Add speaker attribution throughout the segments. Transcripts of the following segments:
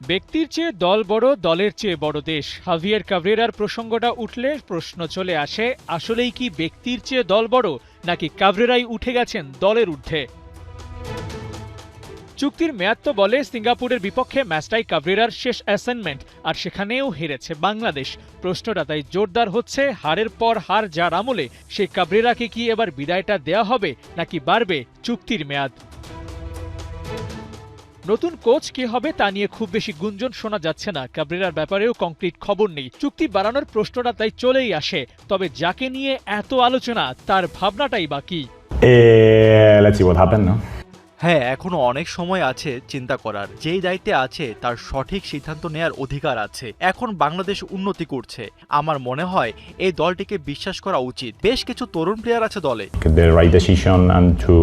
Speaker 1: ব্যক্তির চেয়ে দল বড়, দলের চেয়ে বড় দেশ। হাভিয়ের কাভরেরার প্রসঙ্গটা উঠলে প্রশ্ন চলে আসে, আসলেই কি ব্যক্তির চেয়ে দল বড়, নাকি কাভরেরাই উঠে গেছেন দলের ঊর্ধ্বে? চুক্তির মেয়াদ তো বলে সিঙ্গাপুরের বিপক্ষে ম্যাচটাই কাভরেরার শেষ অ্যাসাইনমেন্ট, আর সেখানেও হেরেছে বাংলাদেশ। প্রশ্নটা তাই জোরদার হচ্ছে, হারের পর হার যার আমলে সেই কাভরেরাকে কি এবার বিদায়টা দেয়া হবে, নাকি বাড়বে চুক্তির মেয়াদ? নতুন কোচ কে হবে তা নিয়ে খুব বেশি গুঞ্জন শোনা যাচ্ছে না। কাভরেরার ব্যাপারেও কংক্রিট খবর নেই। চুক্তি বাড়ানোর প্রশ্নটা তাই চলেই আসে, তবে যাকে নিয়ে এত আলোচনা তার ভাবনাটাই বাকি।
Speaker 2: Let's see what happened, no?
Speaker 3: হ্যাঁ, এখনো অনেক সময় আছে চিন্তা করার। যেই দায়িত্বে আছে তার সঠিক সিদ্ধান্ত নেয়ার অধিকার আছে। এখন বাংলাদেশ উন্নতি করছে, আমার মনে হয় এই দলটিকে বিশ্বাস করা উচিত। বেশ কিছু তরুণ প্লেয়ার আছে দলে।
Speaker 2: The right decision and to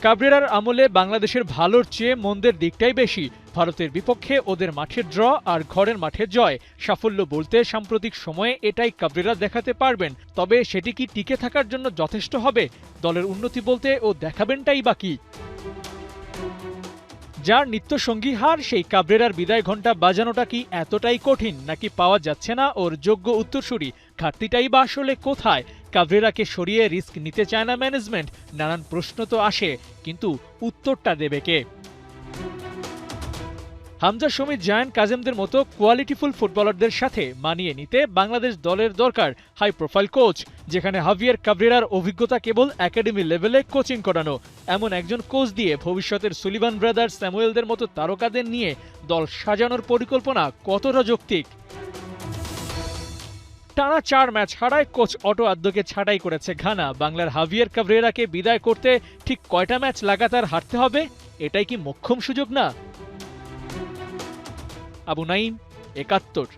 Speaker 1: কাভরেরার আমলে বাংলাদেশের ভালোর চেয়ে মন্দের দিকটাই বেশি। ভারতের বিপক্ষে ওদের মাঠের ড্র আর ঘরের মাঠে জয়। সাফল্য বলতে সাম্প্রতিক সময়ে এটাই কাভরেরা দেখাতে পারবেন, তবে সেটি কি টিকে থাকার জন্য যথেষ্ট হবে? দলের উন্নতি বলতে ও দেখাবেনটাই বাকি। যার নিত্যসঙ্গী হার, সেই কাভরেরার বিদায় ঘণ্টা বাজানোটা কি এতটাই কঠিন, নাকি পাওয়া যাচ্ছে না ওর যোগ্য উত্তরসূরি? ঘাটতিটাই বা আসলে কোথায়? কাভরেরাকে সরিয়ে রিস্ক নিতে চায় না ম্যানেজমেন্ট? নানান প্রশ্ন তো আসে, কিন্তু উত্তরটা দেবে কে? হামজা, শমীদ, জায়ান কাজেমদের মতো কোয়ালিটিফুল ফুটবলারদের সাথে মানিয়ে নিতে বাংলাদেশ দলের দরকার হাই প্রোফাইল কোচ, যেখানে হাভিয়ের কাভরেরার অভিজ্ঞতা কেবল একাডেমি লেভেলে কোচিং করানো। এমন একজন কোচ দিয়ে ভবিষ্যতের সুলিভান ব্রাদার্স, স্যামুয়েলদের মতো তারকাদের নিয়ে দল সাজানোর পরিকল্পনা কতটা যৌক্তিক? টানা 4 ম্যাচ হারায় কোচ অটো আদ্যকে ছাঁটাই করেছে ঘানা। বাংলার হাভিয়ের কাভরেরাকে বিদায় করতে ঠিক কয়টা ম্যাচ লাগাতার হারতে হবে? এটাই কি মোক্ষম সুযোগ না? আবু নাইম, ৭১।